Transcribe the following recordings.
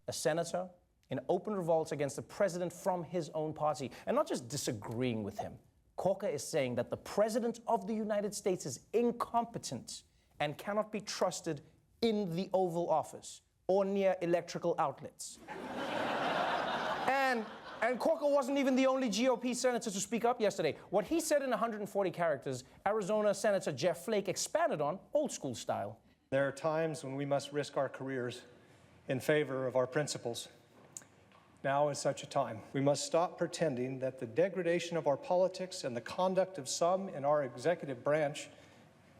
a senator in open revolt against the president from his own party, and not just disagreeing with him. Corker is saying that the president of the United States is incompetent and cannot be trusted in the Oval Office or near electrical outlets. And Corker wasn't even the only GOP senator to speak up yesterday. What he said in 140 characters, Arizona Senator Jeff Flake expanded on old school style. There are times when we must risk our careers in favor of our principles. Now is such a time. We must stop pretending that the degradation of our politics and the conduct of some in our executive branch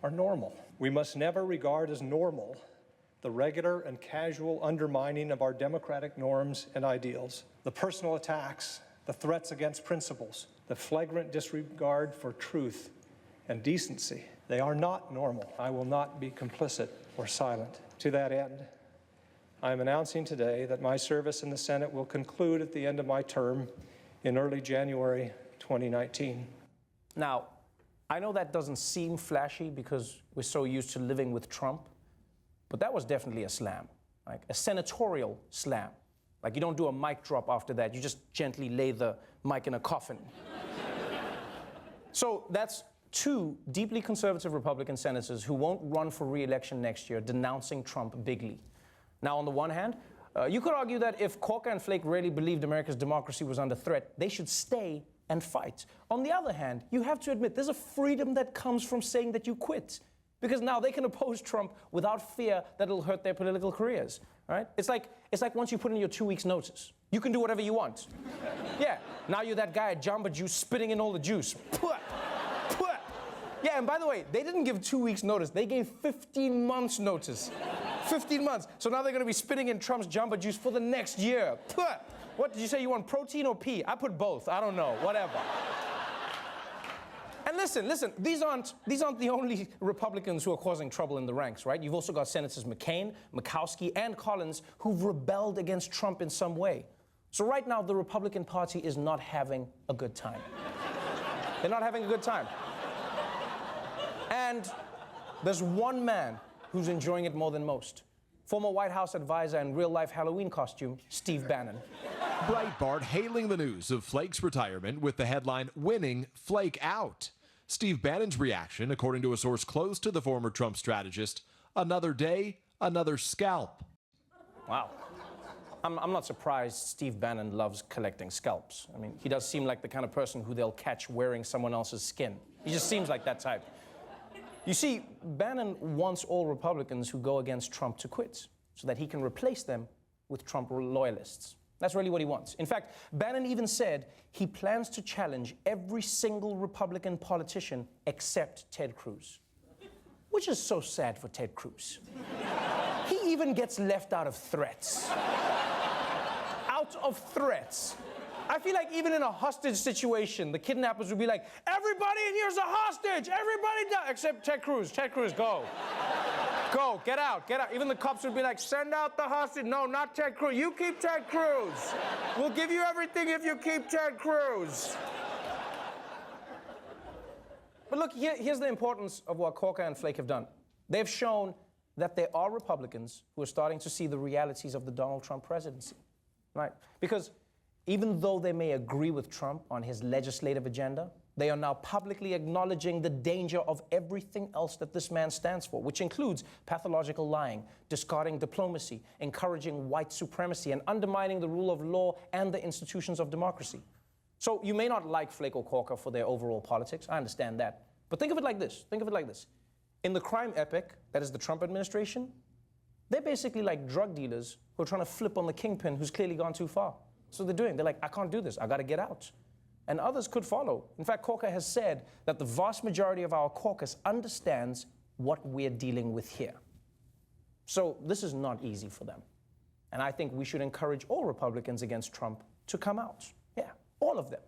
are normal. We must never regard as normal the regular and casual undermining of our democratic norms and ideals, the personal attacks, the threats against principles, the flagrant disregard for truth and decency. They are not normal. I will not be complicit or silent. To that end, I am announcing today that my service in the Senate will conclude at the end of my term in early January 2019. Now, I know that doesn't seem flashy because we're so used to living with Trump, but that was definitely a slam, like a senatorial slam. Like you don't do a mic drop after that, you just gently lay the mic in a coffin. So that's two deeply conservative Republican senators who won't run for re-election next year denouncing Trump bigly. Now, on the one hand, you could argue that if Corker and Flake really believed America's democracy was under threat, they should stay and fight. On the other hand, you have to admit there's a freedom that comes from saying that you quit. Because now they can oppose Trump without fear that it'll hurt their political careers, right? It's like once you put in your 2 weeks notice, you can do whatever you want. Yeah, now you're that guy at Jamba Juice spitting in all the juice. Yeah, and by the way, they didn't give 2 weeks notice, they gave 15 months notice. 15 months. So now they're gonna be spitting in Trump's Jamba Juice for the next year. What, did you say you want protein or pea? I put both, I don't know, whatever. And listen, these aren't the only Republicans who are causing trouble in the ranks, right? You've also got Senators McCain, Murkowski, and Collins who've rebelled against Trump in some way. So right now, the Republican Party is not having a good time. They're not having a good time. And there's one man who's enjoying it more than most. Former White House advisor and real-life Halloween costume, Steve Bannon. Breitbart hailing the news of Flake's retirement with the headline, "Winning Flake Out." Steve Bannon's reaction, according to a source close to the former Trump strategist, another day, another scalp. Wow. I'm not surprised Steve Bannon loves collecting scalps. I mean, he does seem like the kind of person who they'll catch wearing someone else's skin. He just seems like that type. You see, Bannon wants all Republicans who go against Trump to quit so that he can replace them with Trump loyalists. That's really what he wants. In fact, Bannon even said he plans to challenge every single Republican politician except Ted Cruz. Which is so sad for Ted Cruz. He even gets left out of threats. Out of threats. I feel like even in a hostage situation, the kidnappers would be like, everybody in here's a hostage! Everybody down! Except Ted Cruz. Ted Cruz, go. Go, get out, get out. Even the cops would be like, send out the hostage. No, not Ted Cruz. You keep Ted Cruz. We'll give you everything if you keep Ted Cruz. But look, here's the importance of what Corker and Flake have done. They've shown that there are Republicans who are starting to see the realities of the Donald Trump presidency, right? Because even though they may agree with Trump on his legislative agenda, they are now publicly acknowledging the danger of everything else that this man stands for, which includes pathological lying, discarding diplomacy, encouraging white supremacy, and undermining the rule of law and the institutions of democracy. So you may not like Flake or Corker for their overall politics, I understand that. But think of it like this, In the crime epic, that is the Trump administration, they're basically like drug dealers who are trying to flip on the kingpin who's clearly gone too far. So they're doing, they're like, I can't do this, I gotta get out. And others could follow. In fact, Corker has said that the vast majority of our caucus understands what we're dealing with here. So this is not easy for them. And I think we should encourage all Republicans against Trump to come out. Yeah, all of them,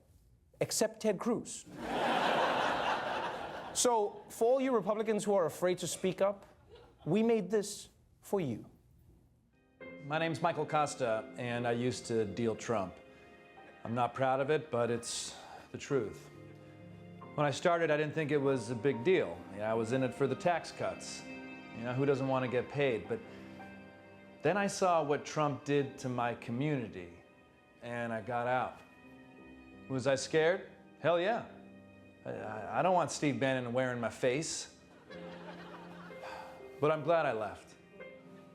except Ted Cruz. So for all you Republicans who are afraid to speak up, we made this for you. My name's Michael Costa, and I used to deal Trump. I'm not proud of it, but it's the truth. When I started, I didn't think it was a big deal. I was in it for the tax cuts. Who doesn't want to get paid? But Then I saw what Trump did to my community, and I got out. Was I scared? Hell yeah. I don't want Steve Bannon wearing my face. But I'm glad I left.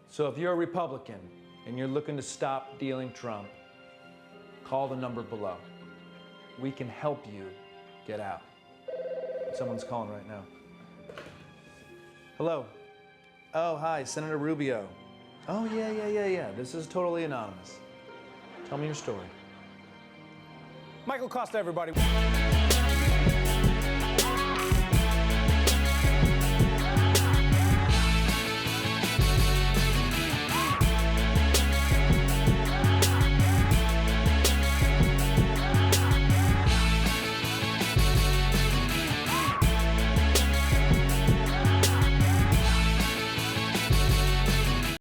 So if you're a Republican and you're looking to stop dealing Trump, call the number below. We can help you get out. Someone's calling right now. Hello. Oh, hi, Senator Rubio. Oh, yeah. This is totally anonymous. Tell me your story. Michael Costa, everybody.